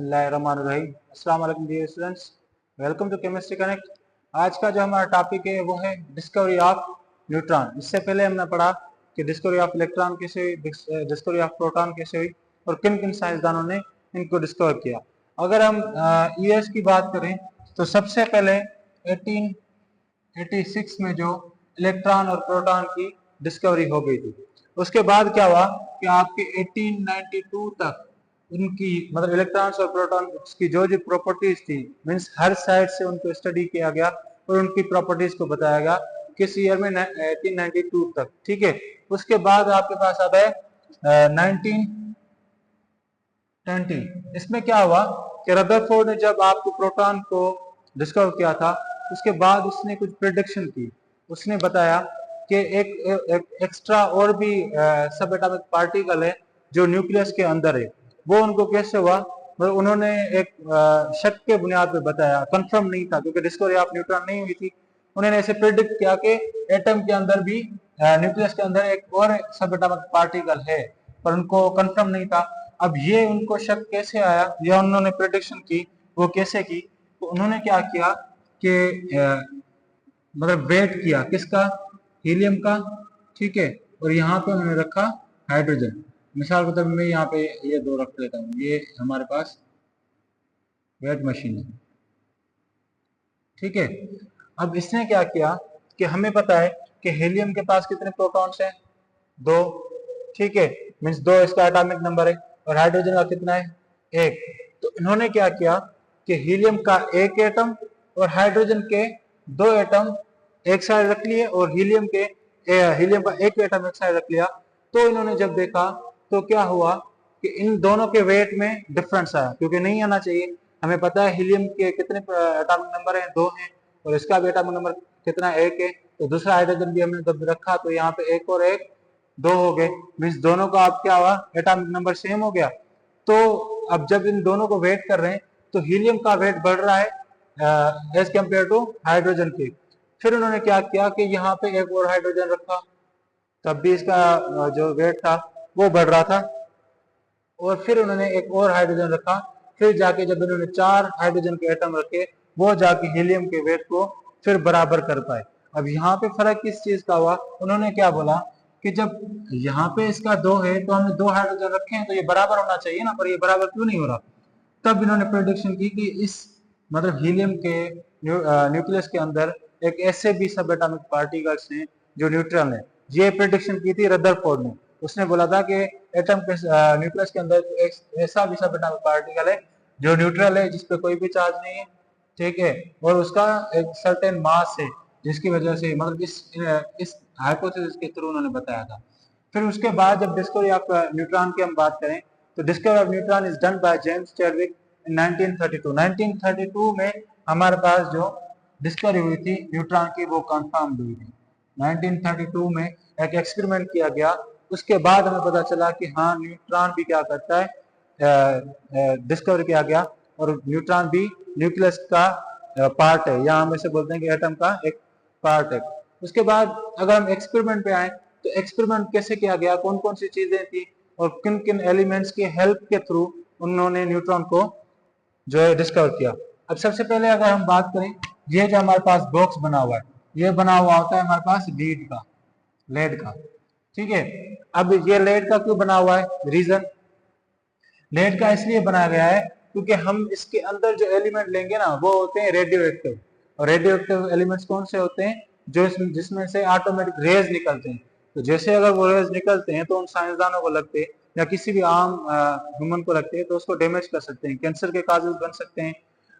बिस्मिल्लाहिर्रहमानिर्रहीम। अस्सलाम वालेकुम dear students, welcome to chemistry connect. आज का जो हमारा टॉपिक है वो है डिस्कवरी ऑफ न्यूट्रॉन। इससे पहले हमने पढ़ा कि डिस्कवरी ऑफ इलेक्ट्रॉन कैसे हुई, डिस्कवरी ऑफ प्रोटॉन कैसे हुई और किन किन साइंसदानों ने इनको डिस्कवर किया। अगर हम ईयर्स की बात करें तो सबसे पहले 1886 में जो इलेक्ट्रॉन और प्रोटॉन की डिस्कवरी हो गई थी। उसके बाद क्या हुआ कि आपके 1892 तक उनकी मतलब इलेक्ट्रॉन्स और प्रोटॉन्स की जो जो प्रॉपर्टीज थी, मींस हर साइड से उनको स्टडी किया गया और उनकी प्रॉपर्टीज को बताया गया किस ईयर में 1892 तक। ठीक है, उसके बाद आपके पास आता है 1920। इसमें क्या हुआ कि रदरफोर्ड ने जब आपको प्रोटॉन को डिस्कवर किया था, उसके बाद उसने कुछ प्रिडिक्शन की। उसने बताया कि एक एक्स्ट्रा और भी सब एटॉमिक पार्टिकल है जो न्यूक्लियस के अंदर है। वो उनको कैसे हुआ, मतलब उन्होंने एक शक के बुनियाद पे बताया, कंफर्म नहीं था क्योंकि डिस्कवरी ऑफ न्यूट्रॉन नहीं हुई थी। उन्होंने ऐसे प्रिडिक्ट किया कि एटम के अंदर भी न्यूक्लियस के अंदर एक और सब एटॉमिक पार्टिकल है, पर उनको कंफर्म नहीं था। अब ये उनको शक कैसे आया या उन्होंने प्रिडिक्शन की, वो कैसे की? तो उन्होंने क्या किया कि मतलब वेट किया किसका, हीलियम का। ठीक है, और यहाँ पे उन्होंने रखा हाइड्रोजन। मिसाल के तौर पर मैं यहाँ पे ये दो रख लेता हूँ, ये हमारे पास वेट मशीन है। ठीक है, अब इसने क्या किया कि हमें पता है कि हीलियम के पास कितने प्रोटॉन्स हैं, दो। ठीक है, मीन्स दो इसका एटॉमिक नंबर है, और हाइड्रोजन का कितना है, एक। तो इन्होंने क्या किया कि हीलियम का एक एटम और हाइड्रोजन के दो एटम एक साइड रख लिए और हीलियम का एक एटम एक साइड रख लिया। तो इन्होंने जब देखा तो क्या हुआ कि इन दोनों के वेट में डिफरेंस आया, क्योंकि नहीं आना चाहिए। हमें पता है हीलियम के कितने एटॉमिक नंबर हैं, दो हैं, और इसका भी एटॉमिक नंबर कितना, एक है। तो दूसरा हाइड्रोजन भी हमने जब रखा तो यहाँ पे एक और एक दो हो गए, मीन्स दोनों का अब क्या हुआ, एटॉमिक नंबर सेम हो गया। तो अब जब इन दोनों को वेट कर रहे हैं तो हीलियम का वेट बढ़ रहा है एज कंपेयर टू हाइड्रोजन के। फिर उन्होंने क्या किया कि यहाँ पे एक और हाइड्रोजन रखा, तब भी इसका जो वेट था वो बढ़ रहा था। और फिर उन्होंने एक और हाइड्रोजन रखा। फिर जाके जब इन्होंने चार हाइड्रोजन के एटम रखे, वो जाके हीलियम के वेट को फिर बराबर कर पाए। अब यहाँ पे फर्क किस चीज का हुआ, उन्होंने क्या बोला कि जब यहाँ पे इसका दो है तो हमने दो हाइड्रोजन रखे हैं तो ये बराबर होना चाहिए ना, पर ये बराबर क्यों नहीं हो रहा। तब इन्होंने प्रेडिक्शन की कि इस मतलब हीलियम के न्यूक्लियस के अंदर एक ऐसे भी सब एटॉमिक पार्टिकल्स हैं जो न्यूट्रल हैं। ये प्रेडिक्शन की थी रदरफोर्ड ने। उसने बोला था कि एटम के न्यूक्लियस के अंदर एक ऐसा भी सब एटॉमिक पार्टिकल है जो न्यूट्रल है, जिसपे कोई भी चार्ज नहीं है। ठीक है, और उसका एक सर्टेन मास है, जिसकी वजह से मतलब इस हाइपोथेसिस के थ्रू उन्होंने बताया था। फिर उसके बाद जब डिस्कवरी ऑफ न्यूट्रॉन की हम बात करें तो discovery of neutron is done by James Chadwick in 1932। 1932 में हमारे पास जो डिस्कवरी हुई थी न्यूट्रॉन की वो कंफर्म हुई थी। 1932 में एक एक्सपेरिमेंट किया गया, उसके बाद हमें पता चला कि हाँ न्यूट्रॉन भी क्या करता है, डिस्कवर किया गया, और न्यूट्रॉन भी न्यूक्लियस का पार्ट है, या हम इसे बोलते हैं कि एटम का एक पार्ट है। उसके बाद अगर हम एक्सपेरिमेंट पे आए तो एक्सपेरिमेंट कैसे किया गया, कौन कौन सी चीजें थी और किन किन एलिमेंट्स की हेल्प के थ्रू उन्होंने न्यूट्रॉन को जो है डिस्कवर किया। अब सबसे पहले अगर हम बात करें, ये जो हमारे पास बॉक्स बना हुआ है, ये बना हुआ होता है हमारे पास लेड का। ठीक है, अब ये लेड का क्यों बना हुआ है, रीजन लेड का इसलिए बनाया गया है क्योंकि हम इसके अंदर जो एलिमेंट लेंगे ना वो होते हैं रेडियो एक्टिव। और रेडियो एक्टिव एलिमेंट्स कौन से होते हैं, जो जिसमें से ऑटोमेटिक रेज निकलते हैं। तो जैसे अगर वो रेज निकलते हैं तो उन साइंसदानों को लगते हैं या किसी भी आम ह्यूमन को लगते हैं तो उसको डैमेज कर सकते हैं, कैंसर के काजेज बन सकते हैं,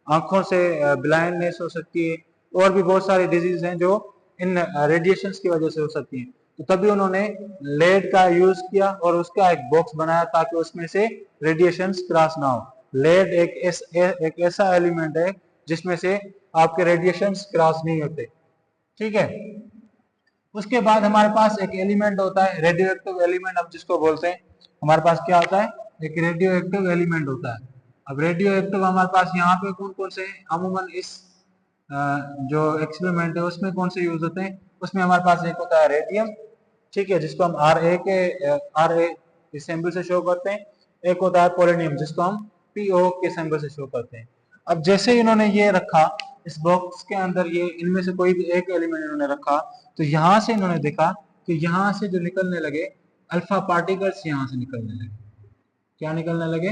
आंखों से ब्लाइंडनेस हो सकती है, और भी बहुत सारी डिजीज हैं जो इन रेडिएशंस की वजह से हो सकती हैं। तो तभी उन्होंने लेड का यूज किया और उसका एक बॉक्स बनाया ताकि उसमें से रेडिएशंस क्रॉस ना हो। लेड एक ऐसा एलिमेंट है जिसमें से आपके रेडिएशंस क्रॉस नहीं होते। ठीक है, उसके बाद हमारे पास एक एलिमेंट होता है रेडियो एक्टिव एलिमेंट, हम जिसको बोलते हैं, हमारे पास क्या होता है, एक रेडियो एक्टिव एलिमेंट होता है। अब रेडियो एक्टिव हमारे पास यहाँ पे कौन कौन से हैं, अमूमन इस जो एक्सपेरिमेंट है उसमें कौन से यूज होते हैं, उसमें हमारे पास एक होता है रेडियम। ठीक है, जिसको हम आर ए इस सिंबल से शो करते हैं। एक होता है पोलोनियम, जिसको हम PO के सिंबल से शो करते हैं। अब जैसे ही इन्होंने ये रखा इस बॉक्स के अंदर, ये इनमें से कोई भी एक एलिमेंट इन्होंने रखा, तो यहाँ से इन्होंने देखा कि यहाँ से जो निकलने लगे अल्फा पार्टिकल्स यहाँ से निकलने लगे। क्या निकलने लगे?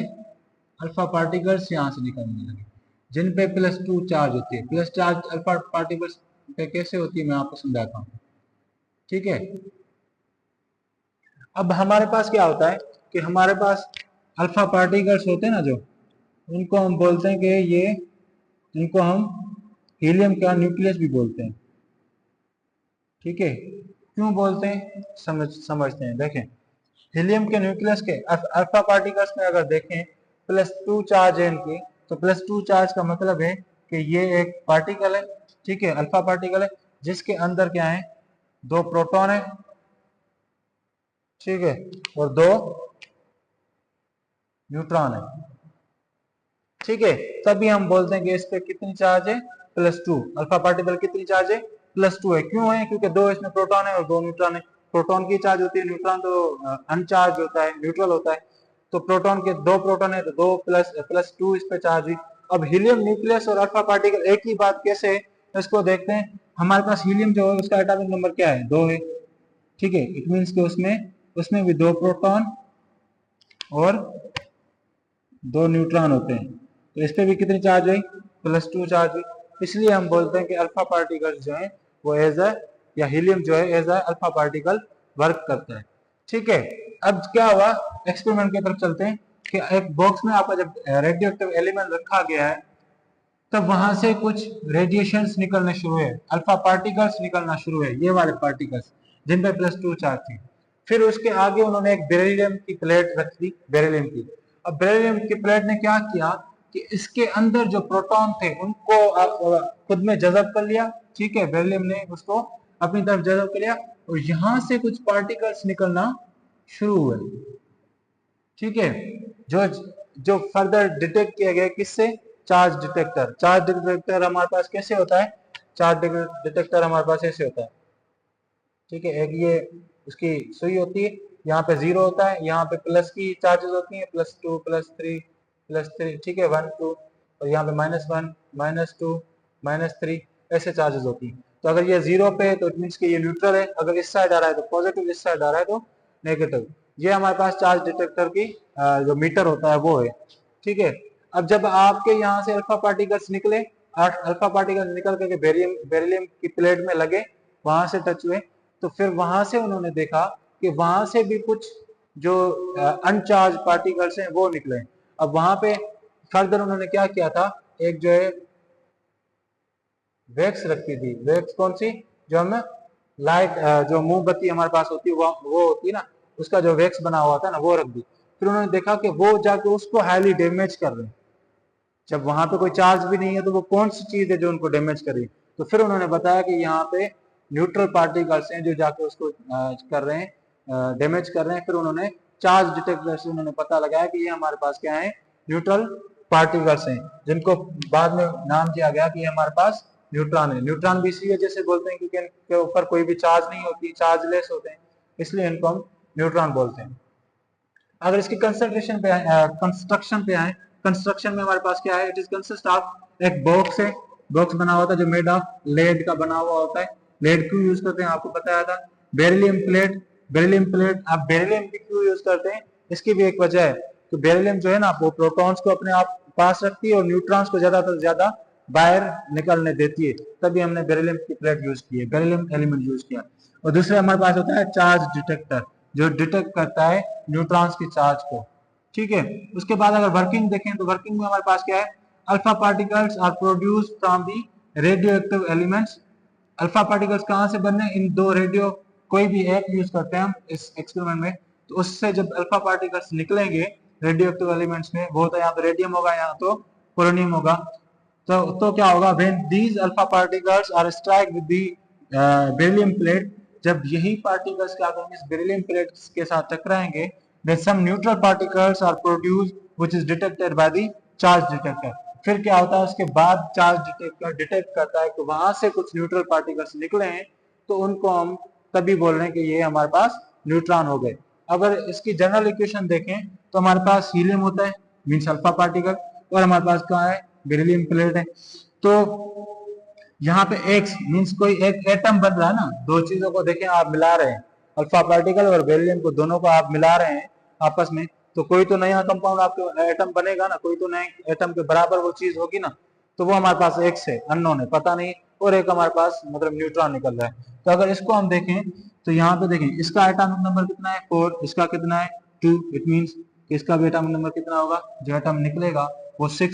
अल्फा पार्टिकल्स यहाँ से निकलने लगे, जिन पे +2 चार्ज होती है। प्लस चार्ज अल्फा पार्टिकल्स पे कैसे होती है मैं आपको समझाता हूँ, ठीक है। अब हमारे पास क्या होता है कि हमारे पास अल्फा पार्टिकल्स होते हैं ना, जो उनको हम बोलते हैं कि ये, इनको हम हीलियम का न्यूक्लियस भी बोलते हैं, ठीक है। क्यों बोलते हैं समझते हैं। देखें, हीलियम के न्यूक्लियस के अल्फा पार्टिकल्स में अगर देखें +2 चार्ज है इनकी, तो +2 चार्ज का मतलब है कि ये एक पार्टिकल है, ठीक है, अल्फा पार्टिकल है, जिसके अंदर क्या है, 2 प्रोटॉन है, ठीक है, और 2 न्यूट्रॉन है, ठीक है। तभी हम बोलते हैं कि इस पे कितनी चार्ज है, +2। अल्फा पार्टिकल कितनी चार्ज है, +2 है। क्यों है? क्योंकि 2 इसमें प्रोटॉन है और 2 न्यूट्रॉन है। प्रोटॉन की चार्ज होती है, न्यूट्रॉन तो अनचार्ज होता है, न्यूट्रल होता है। तो प्रोटॉन के 2 प्रोटॉन है तो 2 +2 इस पे चार्ज हुई। अब हीलियम न्यूक्लियस और अल्फा पार्टिकल एक ही बात कैसे है, इसको देखते हैं। हमारे पास हीलियम जो है उसका एटॉमिक नंबर क्या है, 2 है, ठीक है। इट मीन्स कि उसमें भी 2 प्रोटॉन और 2 न्यूट्रॉन होते हैं। तो इस पे भी कितनी चार्ज हुई, +2 चार्ज हुई। इसलिए हम बोलते हैं कि अल्फा पार्टिकल्स जो है वो एज अ, या हीलियम जो है as a alpha particle work करता है, ठीक है। अब क्या हुआ, एक्सपेरिमेंट की तरफ चलते हैं कि एक बॉक्स में आपका जब रेडियो एक्टिव एलिमेंट रखा गया है, तब वहां से कुछ रेडिएशंस निकलने शुरू हुए, अल्फा पार्टिकल्स निकलना शुरू हुए, ये वाले पार्टिकल्स जिन पे +2 चार्ज थी। फिर उसके आगे उन्होंने एक बेरिलियम की प्लेट रख दी, बेरिलियम की। अब बेरिलियम की प्लेट ने क्या किया कि इसके अंदर जो प्रोटॉन थे उनको खुद में जज़ब कर लिया, ठीक है, बेरिलियम ने उसको अपनी तरफ जज़ब कर लिया, और यहां से कुछ पार्टिकल्स निकलना शुरू हुए, ठीक है, जो जो फर्दर डिटेक्ट किया गया किससे, चार्ज डिटेक्टर। चार्ज डिटेक्टर हमारे पास कैसे होता है, चार्ज डिटेक्टर हमारे पास ऐसे होता है, ठीक है। एक ये उसकी सुई होती है, यहाँ पे 0 होता है, यहाँ पे प्लस की चार्जेस होती हैं, +2 +3 ठीक है, 1 2, और यहाँ पे -1 -2 -3 ऐसे चार्जेस होती हैं। तो अगर ये 0 पे है तो इट मीन्स कि ये न्यूट्रल है, अगर इस साइड आ रहा है तो पॉजिटिव, इस साइड आ रहा है तो नेगेटिव। ये हमारे पास चार्ज डिटेक्टर की जो मीटर होता है वो है, ठीक है। अब जब आपके यहाँ से अल्फा पार्टिकल्स निकले, अल्फा पार्टिकल्स निकल करके बेरिलियम की प्लेट में लगे, वहां से टच हुए, तो फिर वहां से उन्होंने देखा कि वहां से भी कुछ जो अनचार्ज पार्टिकल्स हैं वो निकले। अब वहां पे फर्दर उन्होंने क्या किया था, एक जो है वैक्स रखी थी, वैक्स कौन सी, जो हम लाइट, जो मोमबत्ती हमारे पास होती है वो होती है ना, उसका जो वैक्स बना हुआ था ना वो रख दी। फिर उन्होंने देखा कि वो जाके उसको हाईली डैमेज कर रहे हैं। जब वहां पे कोई चार्ज भी नहीं है तो वो कौन सी चीज है जो उनको डैमेज कर रही है। तो फिर उन्होंने बताया कि यहाँ पे न्यूट्रल पार्टिकल्स हैं जो जाके उसको कर रहे हैं, डैमेज कर रहे हैं। फिर उन्होंने चार्ज डिटेक्टर से उन्होंने पता लगाया कि ये हमारे पास क्या है, न्यूट्रल पार्टिकल्स हैं, जिनको बाद में नाम दिया गया कि ये हमारे पास न्यूट्रॉन है। न्यूट्रॉन भी इसी वजह से बोलते हैं क्योंकि इनके ऊपर कोई भी चार्ज नहीं होती, चार्जलेस होते हैं, इसलिए इनको हम न्यूट्रॉन बोलते हैं। अगर इसकी कंसंट्रेशन पे कंस्ट्रक्शन पे आए, कंस्ट्रक्शन में हमारे पास क्या है, इट इज कंसिस्ट ऑफ एक बॉक्स है, बॉक्स बना हुआ था जो मेड ऑफ लेड का बना हुआ होता है। लेड क्यों यूज करते हैं आपको बताया था। बेरिलियम प्लेट, बेरिलियम प्लेट, आप बेरिलियम क्यों यूज करते हैं, इसकी भी एक वजह है। तो बेरिलियम जो है ना वो प्रोटॉन्स को अपने आप पास रखती है और न्यूट्रॉन्स को ज्यादा से ज्यादा बाहर निकलने देती है, तभी हमने बेरिलियम की प्लेट यूज की है, बेरिलियम एलिमेंट यूज किया। और दूसरे हमारे पास होता है चार्ज डिटेक्टर, जो डिटेक्ट करता है न्यूट्रॉन्स की चार्ज को, ठीक है। उसके बाद अगर वर्किंग देखें तो वर्किंग में हमारे पास क्या है, alpha particles are produced from the radioactive elements. Alpha particles कहाँ से बनने, इन दो रेडियो, कोई भी एक यूज करते हैं हम इस एक्सपेरिमेंट में, तो उससे जब अल्फा पार्टिकल्स निकलेंगे रेडियो एक्टिव एलिमेंट्स में, वो तो यहाँ पे रेडियम होगा, यहाँ तो पोलोनियम होगा। तो क्या होगा, when these alpha particles are strike with the beryllium plate, जब यही पार्टिकल्स क्या करेंगे इस बेरिलियम प्लेट के साथ टकराएंगे, then some neutral particles are produced which is detected by the charge detector। फिर क्या होता है, उसके बाद चार्ज डिटेक्टर डिटेक्ट करता है कि वहां से कुछ न्यूट्रल पार्टिकल्स निकले हैं, तो उनको हम तभी बोल रहे हैं कि ये हमारे पास न्यूट्रॉन हो गए। अगर इसकी जनरल इक्वेशन देखें तो हमारे पास हीलियम होता है, मीन्स अल्फा पार्टिकल, और हमारे पास क्या है, बेरिलियम प्लेट है। तो यहाँ पे एक्स मीन्स कोई एक एटम बन रहा है ना, दो चीजों को देखें आप मिला रहे हैं, अल्फा पार्टिकल और बेरिलियम को, दोनों को आप मिला रहे हैं आपस में, तो कोई तो नया कंपाउंड आपके एटम बनेगा ना, कोई तो नए एटम के बराबर वो चीज होगी ना, तो वो हमारे पास एक्स है, अननोन है, पता नहीं, और एक हमारे पास मतलब न्यूट्रॉन निकल रहा है। तो अगर इसको हम देखें तो यहाँ पे देखें इसका एटॉमिक नंबर कितना है 4, इसका कितना है 2, इट मीन्स इसका भी एटॉमिक नंबर कितना होगा, जो एटम निकलेगा वो 6,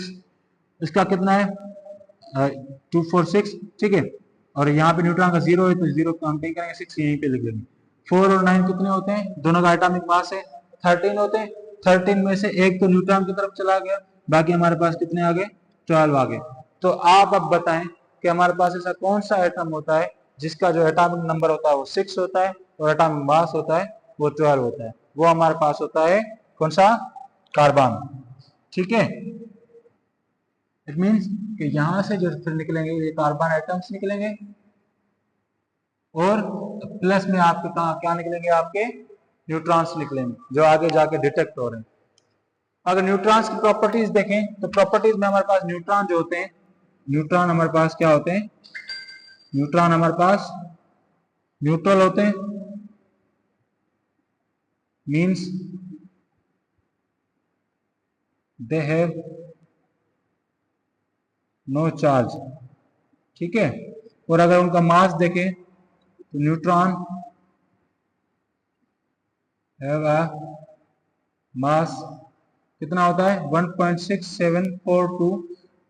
इसका कितना है 246, ठीक है, और यहाँ पे न्यूट्रॉन का 0 है तो 0 को हम कहीं करेंगे 6 यहीं पे लिख लेंगे। 4 और 9 कितने होते हैं, दोनों का एटॉमिक मास है 13 होते हैं, 13 में से एक तो न्यूट्रॉन की तरफ चला गया, बाकी हमारे पास कितने आ गए 12 आ गए। तो आप अब बताएं कि हमारे पास ऐसा कौन सा एटम होता है जिसका जो एटॉमिक नंबर होता है वो 6 होता है और एटॉमिक मास होता है वो 12 होता है, वो हमारे पास होता है कौन सा, कार्बन, ठीक है। इट मीन्स कि यहां से जो फिर निकलेंगे ये कार्बन एटम्स निकलेंगे, और प्लस में आपके कहा क्या निकलेंगे, आपके न्यूट्रॉन्स निकलेंगे जो आगे जाके डिटेक्ट हो रहे हैं। अगर न्यूट्रॉन्स की प्रॉपर्टीज देखें तो प्रॉपर्टीज में हमारे पास न्यूट्रॉन जो होते हैं, न्यूट्रॉन हमारे पास क्या होते हैं, न्यूट्रॉन हमारे पास न्यूट्रल होते हैं, means they have no charge, ठीक है। और अगर उनका मास देखें तो न्यूट्रॉन हैव अ मास कितना होता है 1.6742,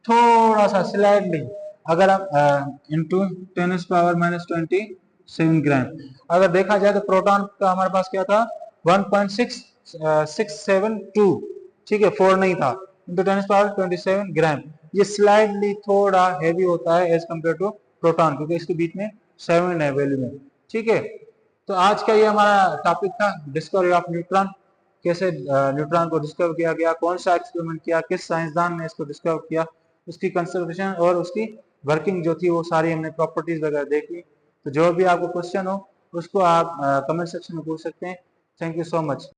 थोड़ा सा स्लाइडली, अगर हम इंटू 10⁻⁻27 ग्राम, अगर देखा जाए तो प्रोटॉन का हमारे पास क्या था 1.672, ठीक है, 4 नहीं था, इंटू 10⁻27 ग्राम, ये स्लाइडली थोड़ा हैवी होता है एज कम्पेयर टू प्रोटॉन, क्योंकि इसके बीच में 7 है वैल्यू में, ठीक है। तो आज का ये हमारा टॉपिक था, डिस्कवरी ऑफ न्यूट्रॉन, कैसे न्यूट्रॉन को डिस्कवर किया गया, कौन सा एक्सपेरिमेंट किया, किस साइंसदान ने इसको डिस्कवर किया, उसकी कंजर्वेशन और उसकी वर्किंग जो थी वो सारी हमने प्रॉपर्टीज वगैरह देखी। तो जो भी आपको क्वेश्चन हो उसको आप कमेंट सेक्शन में पूछ सकते हैं। Thank you so much.